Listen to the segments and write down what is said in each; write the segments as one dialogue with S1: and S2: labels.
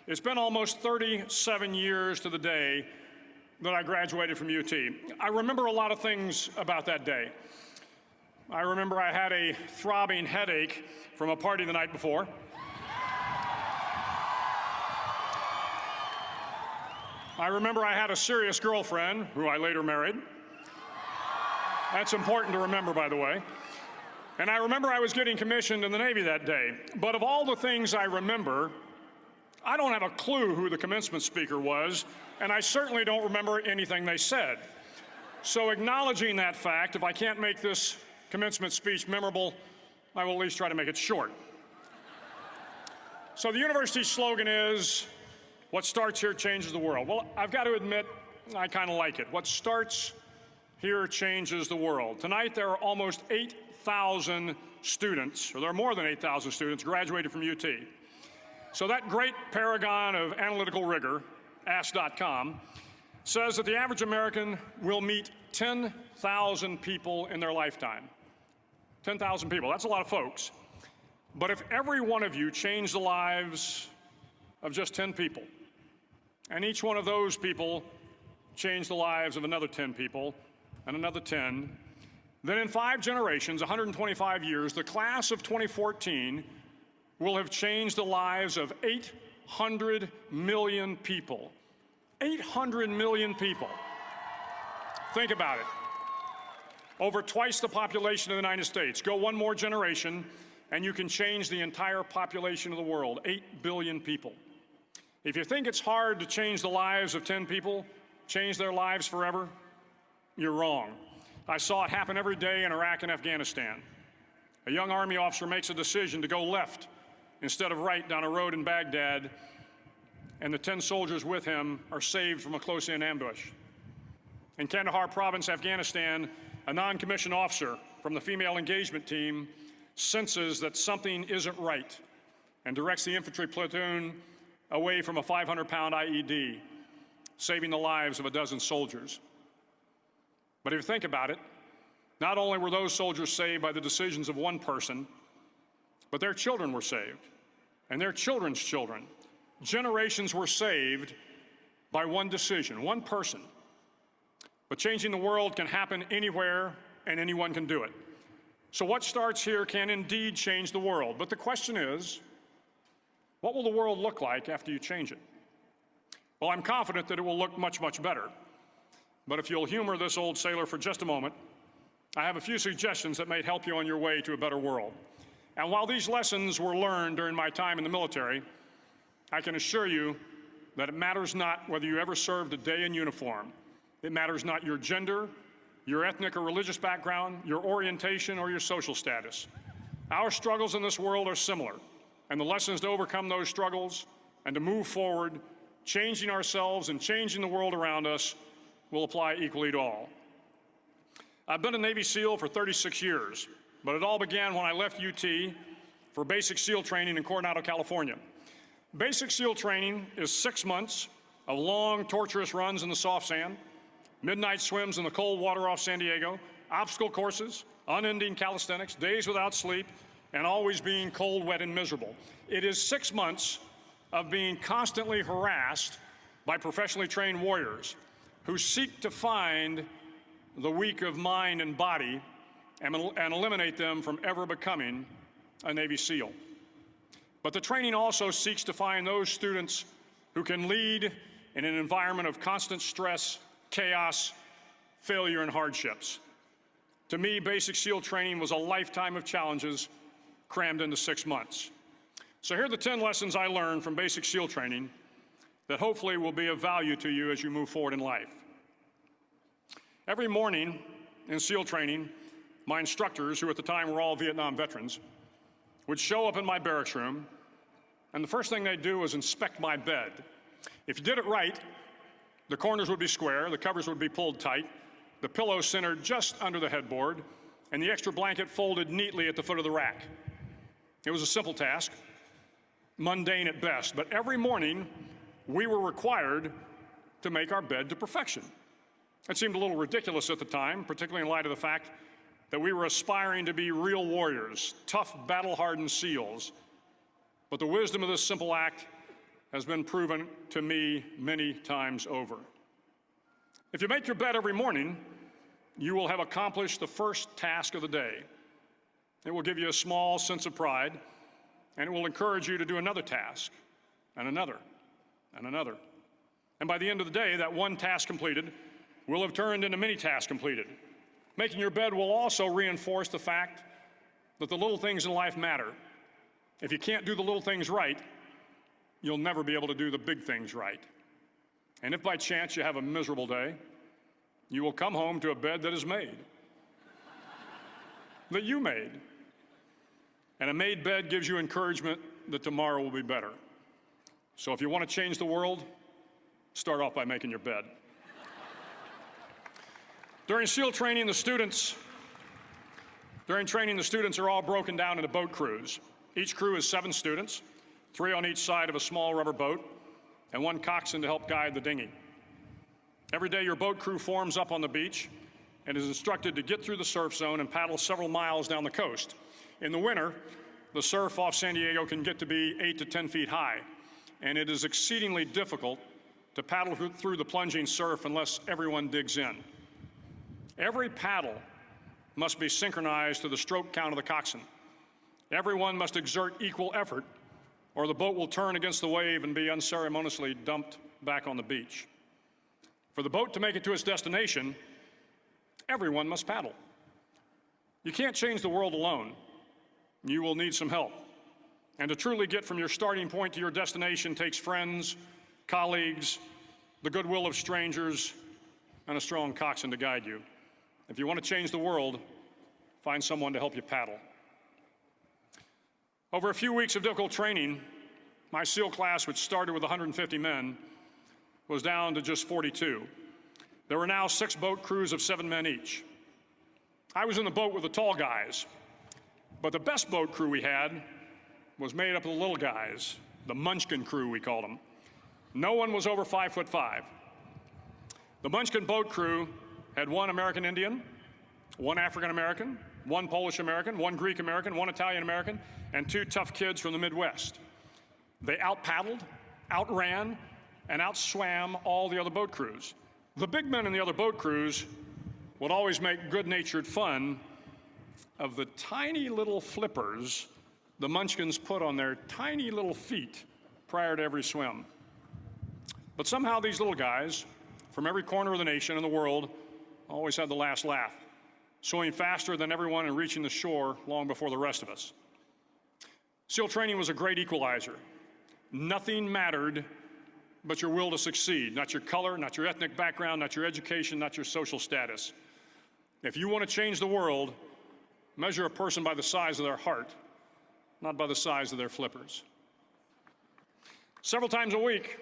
S1: It's been almost 37 years to the day that I graduated from UT. I remember a lot of things about that day. I remember I had a throbbing headache from a party the night before. I remember I had a serious girlfriend who I later married. That's important to remember, by the way. And I remember I was getting commissioned in the Navy that day. But of all the things I remember, I don't have a clue who the commencement speaker was, and I certainly don't remember anything they said. So acknowledging that fact, if I can't make this commencement speech memorable, I will at least try to make it short. So the university's slogan is, what starts here changes the world. Well, I've got to admit, I kind of like it. What starts here changes the world. Tonight, there are almost 8,000 students, or there are more than 8,000 students graduated from UT. So that great paragon of analytical rigor, Ask.com, says that the average American will meet 10,000 people in their lifetime. 10,000 people, that's a lot of folks. But if every one of you changed the lives of just 10 people, and each one of those people changed the lives of another 10 people, and another 10, then in 5 generations, 125 years, the class of 2014 will have changed the lives of 800 million people. 800 million people. Think about it. Over twice the population of the United States. Go one more generation, and you can change the entire population of the world, 8 billion people. If you think it's hard to change the lives of 10 people, change their lives forever, you're wrong. I saw it happen every day in Iraq and Afghanistan. A young Army officer makes a decision to go left instead of right down a road in Baghdad, and the 10 soldiers with him are saved from a close-in ambush. In Kandahar province, Afghanistan, a non-commissioned officer from the female engagement team senses that something isn't right and directs the infantry platoon away from a 500-pound IED, saving the lives of a dozen soldiers. But if you think about it, not only were those soldiers saved by the decisions of one person, but their children were saved, and their children's children. Generations were saved by one decision, one person. But changing the world can happen anywhere, and anyone can do it. So what starts here can indeed change the world. But the question is, what will the world look like after you change it? Well, I'm confident that it will look much, much better. But if you'll humor this old sailor for just a moment, I have a few suggestions that may help you on your way to a better world. And while these lessons were learned during my time in the military, I can assure you that it matters not whether you ever served a day in uniform. It matters not your gender, your ethnic or religious background, your orientation, or your social status. Our struggles in this world are similar, and the lessons to overcome those struggles and to move forward, changing ourselves and changing the world around us, will apply equally to all. I've been a Navy SEAL for 36 years. But it all began when I left UT for basic SEAL training in Coronado, California. Basic SEAL training is 6 months of long, torturous runs in the soft sand, midnight swims in the cold water off San Diego, obstacle courses, unending calisthenics, days without sleep, and always being cold, wet, and miserable. It is 6 months of being constantly harassed by professionally trained warriors who seek to find the weak of mind and body and eliminate them from ever becoming a Navy SEAL. But the training also seeks to find those students who can lead in an environment of constant stress, chaos, failure, and hardships. To me, basic SEAL training was a lifetime of challenges crammed into 6 months. So here are the 10 lessons I learned from basic SEAL training that hopefully will be of value to you as you move forward in life. Every morning in SEAL training, my instructors, who at the time were all Vietnam veterans, would show up in my barracks room, and the first thing they'd do was inspect my bed. If you did it right, the corners would be square, the covers would be pulled tight, the pillow centered just under the headboard, and the extra blanket folded neatly at the foot of the rack. It was a simple task, mundane at best, but every morning we were required to make our bed to perfection. It seemed a little ridiculous at the time, particularly in light of the fact that we were aspiring to be real warriors, tough, battle-hardened SEALs. But the wisdom of this simple act has been proven to me many times over. If you make your bed every morning, you will have accomplished the first task of the day. It will give you a small sense of pride, and it will encourage you to do another task, and another, and another. And by the end of the day, that one task completed will have turned into many tasks completed. Making your bed will also reinforce the fact that the little things in life matter. If you can't do the little things right, you'll never be able to do the big things right. And if by chance you have a miserable day, you will come home to a bed that is made, that you made. And a made bed gives you encouragement that tomorrow will be better. So if you want to change the world, start off by making your bed. During training, the students are all broken down into boat crews. Each crew is 7 students, 3 on each side of a small rubber boat, and 1 coxswain to help guide the dinghy. Every day, your boat crew forms up on the beach and is instructed to get through the surf zone and paddle several miles down the coast. In the winter, the surf off San Diego can get to be 8 to 10 feet high, and it is exceedingly difficult to paddle through the plunging surf unless everyone digs in. Every paddle must be synchronized to the stroke count of the coxswain. Everyone must exert equal effort, or the boat will turn against the wave and be unceremoniously dumped back on the beach. For the boat to make it to its destination, everyone must paddle. You can't change the world alone. You will need some help. And to truly get from your starting point to your destination takes friends, colleagues, the goodwill of strangers, and a strong coxswain to guide you. If you want to change the world, find someone to help you paddle. Over a few weeks of difficult training, my SEAL class, which started with 150 men, was down to just 42. There were now 6 boat crews of 7 men each. I was in the boat with the tall guys, but the best boat crew we had was made up of the little guys, the Munchkin crew, we called them. No one was over 5'5". The Munchkin boat crew had 1 American Indian, 1 African American, 1 Polish American, 1 Greek American, 1 Italian American, and 2 tough kids from the Midwest. They out-paddled, outran, and outswam all the other boat crews. The big men in the other boat crews would always make good-natured fun of the tiny little flippers the Munchkins put on their tiny little feet prior to every swim. But somehow these little guys from every corner of the nation and the world always had the last laugh, swimming faster than everyone and reaching the shore long before the rest of us. SEAL training was a great equalizer. Nothing mattered but your will to succeed, not your color, not your ethnic background, not your education, not your social status. If you want to change the world, measure a person by the size of their heart, not by the size of their flippers. Several times a week,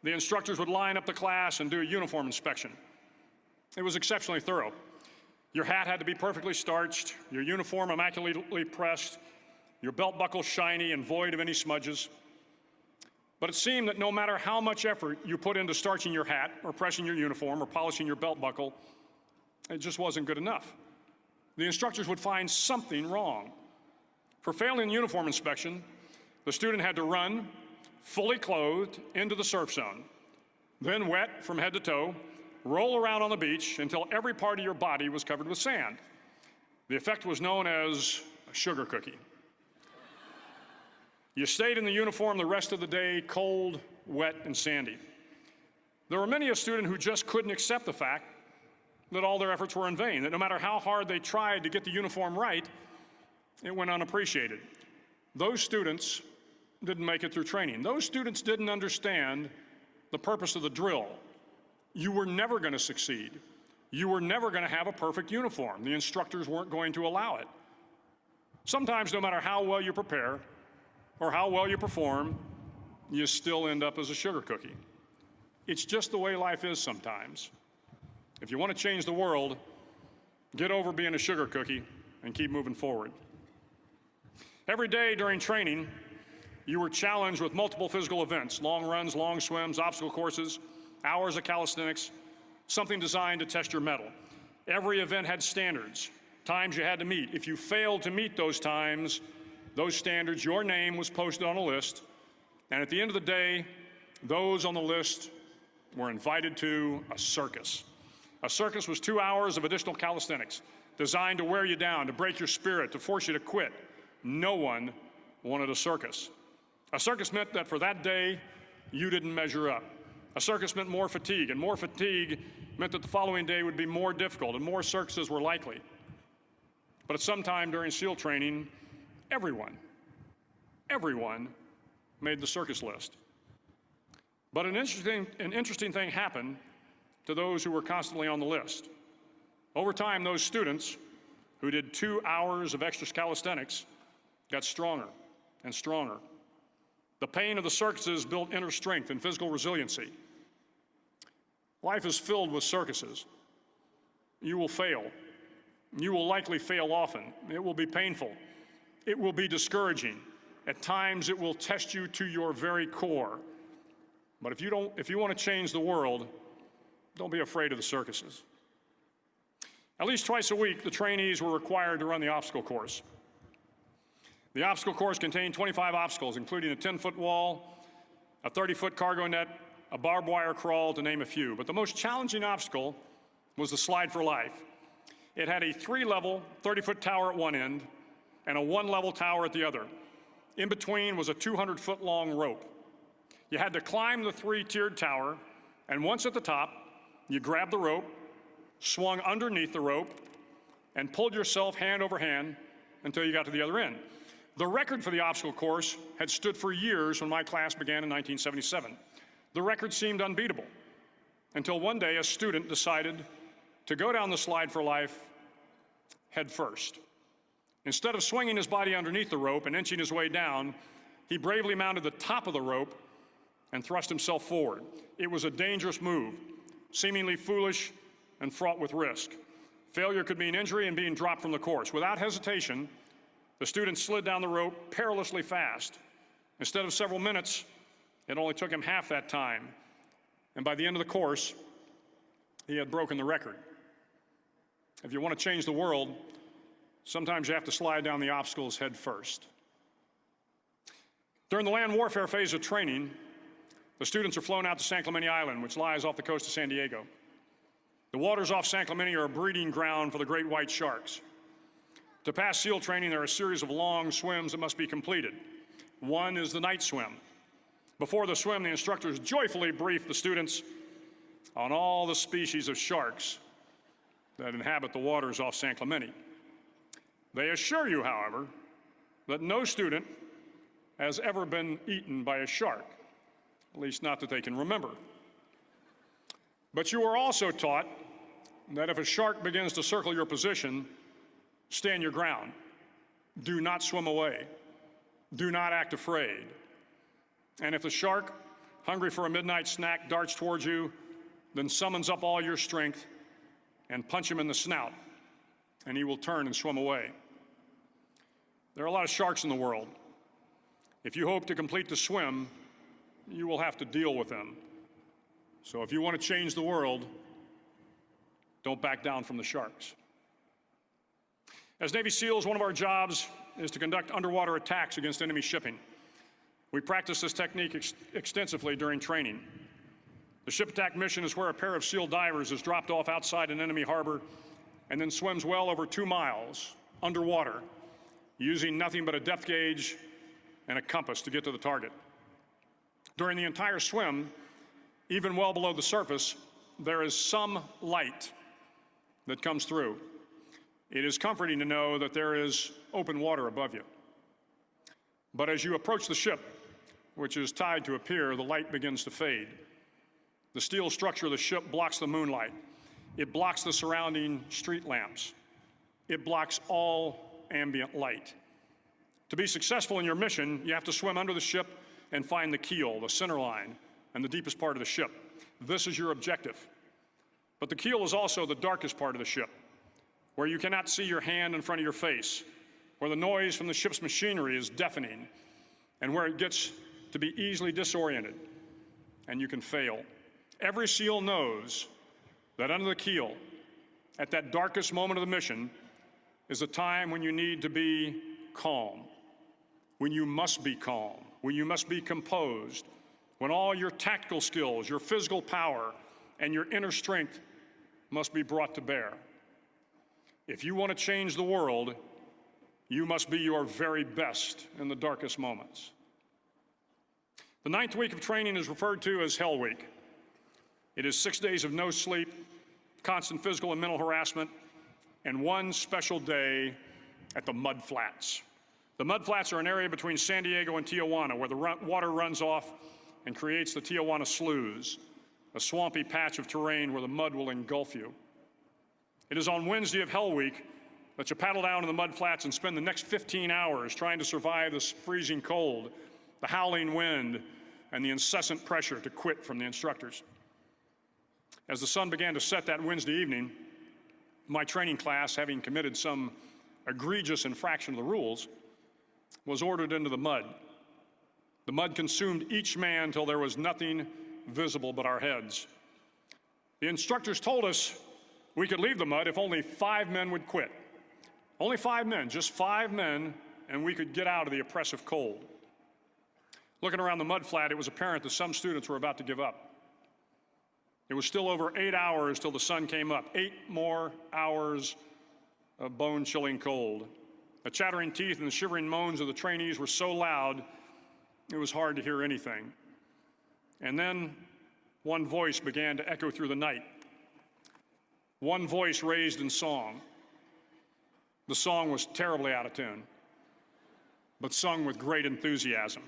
S1: the instructors would line up the class and do a uniform inspection. It was exceptionally thorough. Your hat had to be perfectly starched, your uniform immaculately pressed, your belt buckle shiny and void of any smudges. But it seemed that no matter how much effort you put into starching your hat or pressing your uniform or polishing your belt buckle, it just wasn't good enough. The instructors would find something wrong. For failing the uniform inspection, the student had to run, fully clothed, into the surf zone, then wet from head to toe, roll around on the beach until every part of your body was covered with sand. The effect was known as a sugar cookie. You stayed in the uniform the rest of the day, cold, wet, and sandy. There were many a student who just couldn't accept the fact that all their efforts were in vain, that no matter how hard they tried to get the uniform right, it went unappreciated. Those students didn't make it through training. Those students didn't understand the purpose of the drill. You were never going to succeed. You were never going to have a perfect uniform. The instructors weren't going to allow it. Sometimes, no matter how well you prepare or how well you perform, you still end up as a sugar cookie. It's just the way life is sometimes. If you want to change the world, get over being a sugar cookie and keep moving forward. Every day during training, you were challenged with multiple physical events: long runs, long swims, obstacle courses, hours of calisthenics, something designed to test your mettle. Every event had standards, times you had to meet. If you failed to meet those times, those standards, your name was posted on a list, And at the end of the day, those on the list were invited to a circus. A circus was 2 hours of additional calisthenics designed to wear you down, to break your spirit, to force you to quit. No one wanted a circus. A circus meant that for that day, you didn't measure up. A circus meant more fatigue, and more fatigue meant that the following day would be more difficult, and more circuses were likely. But at some time during SEAL training, everyone made the circus list. But an interesting thing happened to those who were constantly on the list. Over time, those students who did 2 hours of extra calisthenics got stronger and stronger. The pain of the circuses built inner strength and physical resiliency. Life is filled with circuses. You will fail. You will likely fail often. It will be painful. It will be discouraging. At times, it will test you to your very core. But if you want to change the world, don't be afraid of the circuses. At least twice a week, the trainees were required to run the obstacle course. The obstacle course contained 25 obstacles, including a 10-foot wall, a 30-foot cargo net, a barbed wire crawl, to name a few. But the most challenging obstacle was the slide for life. It had a 3-level, 30-foot tower at one end and a 1-level tower at the other. In between was a 200-foot-long rope. You had to climb the 3-tiered tower, and once at the top, you grabbed the rope, swung underneath the rope, and pulled yourself hand over hand until you got to the other end. The record for the obstacle course had stood for years when my class began in 1977. The record seemed unbeatable until one day a student decided to go down the slide for life head first. Instead of swinging his body underneath the rope and inching his way down, he bravely mounted the top of the rope and thrust himself forward. It was a dangerous move, seemingly foolish and fraught with risk. Failure could mean injury and being dropped from the course. Without hesitation, the student slid down the rope perilously fast. Instead of several minutes, it only took him half that time. And by the end of the course, he had broken the record. If you want to change the world, sometimes you have to slide down the obstacles head first. During the land warfare phase of training, the students are flown out to San Clemente Island, which lies off the coast of San Diego. The waters off San Clemente are a breeding ground for the great white sharks. To pass SEAL training, there are a series of long swims that must be completed. One is the night swim. Before the swim, the instructors joyfully brief the students on all the species of sharks that inhabit the waters off San Clemente. They assure you, however, that no student has ever been eaten by a shark, at least not that they can remember. But you are also taught that if a shark begins to circle your position, stand your ground. Do not swim away. Do not act afraid. And if the shark, hungry for a midnight snack, darts towards you, then summons up all your strength and punch him in the snout, and he will turn and swim away. There are a lot of sharks in the world. If you hope to complete the swim, you will have to deal with them. So if you want to change the world, don't back down from the sharks. As Navy SEALs, one of our jobs is to conduct underwater attacks against enemy shipping. We practice this technique extensively during training. The ship attack mission is where a pair of SEAL divers is dropped off outside an enemy harbor and then swims well over 2 miles underwater, using nothing but a depth gauge and a compass to get to the target. During the entire swim, even well below the surface, there is some light that comes through. It is comforting to know that there is open water above you. But as you approach the ship, which is tied to a pier, the light begins to fade. The steel structure of the ship blocks the moonlight. It blocks the surrounding street lamps. It blocks all ambient light. To be successful in your mission, you have to swim under the ship and find the keel, the center line, and the deepest part of the ship. This is your objective. But the keel is also the darkest part of the ship, where you cannot see your hand in front of your face, where the noise from the ship's machinery is deafening, and where it gets to be easily disoriented, and you can fail. Every SEAL knows that under the keel, at that darkest moment of the mission, is a time when you need to be calm. when you must be calm, when you must be composed, when all your tactical skills, your physical power, and your inner strength must be brought to bear. If you want to change the world, you must be your very best in the darkest moments. The 9th week of training is referred to as Hell Week. It is 6 days of no sleep, constant physical and mental harassment, and one special day at the Mud Flats. The Mud Flats are an area between San Diego and Tijuana where the water runs off and creates the Tijuana Sloughs, a swampy patch of terrain where the mud will engulf you. It is on Wednesday of Hell Week that you paddle down to the Mud Flats and spend the next 15 hours trying to survive this freezing cold, the howling wind, and the incessant pressure to quit from the instructors. As the sun began to set that Wednesday evening, my training class, having committed some egregious infraction of the rules, was ordered into the mud. The mud consumed each man till there was nothing visible but our heads. The instructors told us we could leave the mud if only 5 men would quit. Only 5 men, just 5 men, and we could get out of the oppressive cold. Looking around the mud flat, it was apparent that some students were about to give up. It was still over 8 hours till the sun came up. 8 more hours of bone-chilling cold. The chattering teeth and the shivering moans of the trainees were so loud, it was hard to hear anything. And then one voice began to echo through the night. One voice raised in song. The song was terribly out of tune, but sung with great enthusiasm.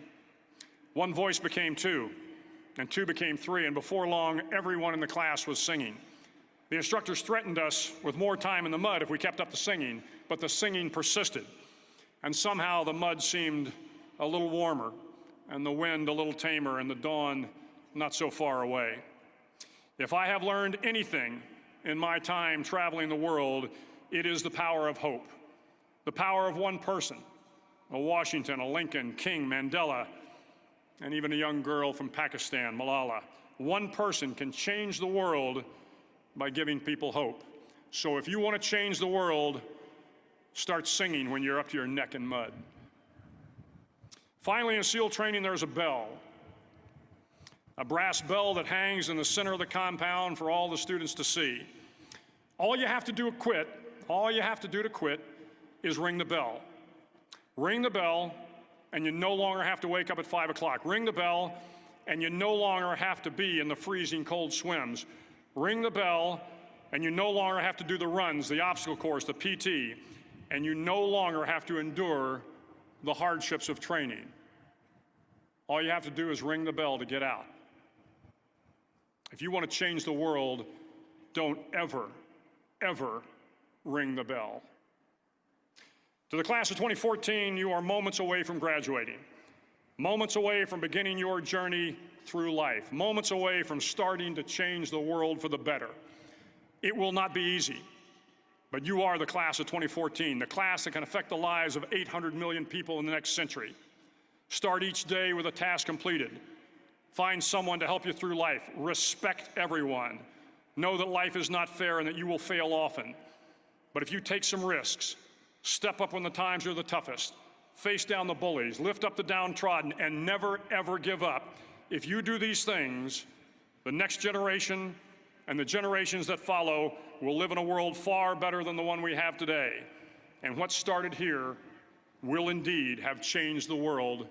S1: One voice became 2, and 2 became 3, and before long, everyone in the class was singing. The instructors threatened us with more time in the mud if we kept up the singing, but the singing persisted. And somehow the mud seemed a little warmer, and the wind a little tamer, and the dawn not so far away. If I have learned anything in my time traveling the world, it is the power of hope. The power of one person, a Washington, a Lincoln, King, Mandela, and even a young girl from Pakistan, Malala. One person can change the world by giving people hope. So if you want to change the world, start singing when you're up to your neck in mud. Finally, in SEAL training, there's a bell. A brass bell that hangs in the center of the compound for all the students to see. All you have to do to quit is ring the bell. Ring the bell, and you no longer have to wake up at 5 o'clock. Ring the bell, and you no longer have to be in the freezing cold swims. Ring the bell, and you no longer have to do the runs, the obstacle course, the PT, and you no longer have to endure the hardships of training. All you have to do is ring the bell to get out. If you want to change the world, don't ever, ever ring the bell. To the class of 2014, you are moments away from graduating, moments away from beginning your journey through life, moments away from starting to change the world for the better. It will not be easy, but you are the class of 2014, the class that can affect the lives of 800 million people in the next century. Start each day with a task completed. Find someone to help you through life. Respect everyone. Know that life is not fair and that you will fail often. But if you take some risks, step up when the times are the toughest, face down the bullies, lift up the downtrodden, and never, ever give up. If you do these things, the next generation and the generations that follow will live in a world far better than the one we have today. And what started here will indeed have changed the world